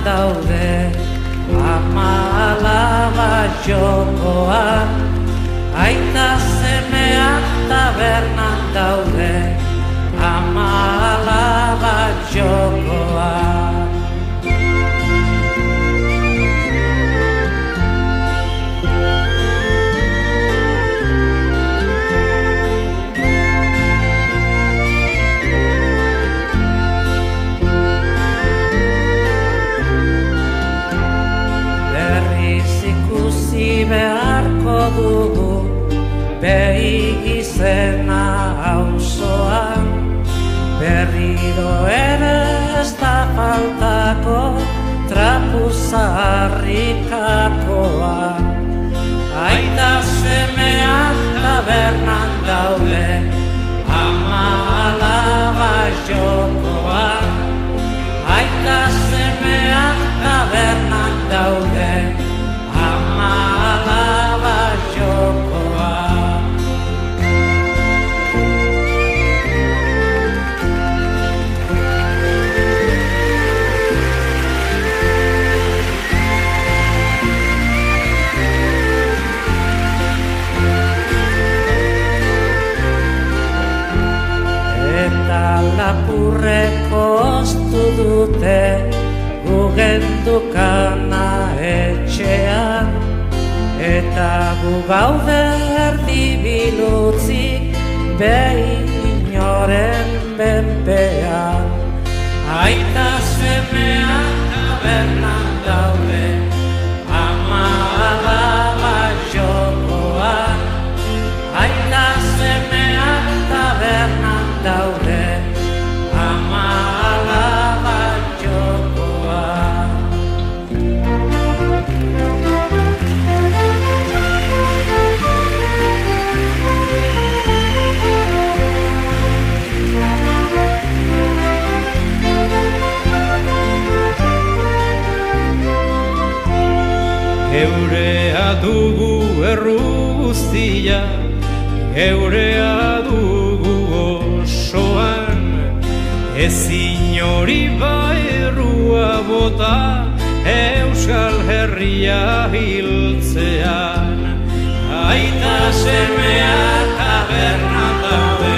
daude, ama alaba jokoan, aita semeak tabernan daude, ama alaba jokoan. Beharko dugu behi izena auzoan, berriro ere ez da faltako trapu zaharrikakoan. Aita semeak tabernan daude, ama alaba jokoan. Aita semeak tabernan daude, ama alaba jokoan. Eta lapurreko oztu dute gugendukana etxean, eta gu gaude erdi bilutzik behi inoren benpean. Aita semeak tabernan daude, ama alaba jokoan. Aita semeak tabernan daude, ama alaba jokoan. Geurea dugu erru guztia, geurea dugu osoan, ezin hori bairrua bota Euskal Herria hiltzean. Aita semeak tabernan daude,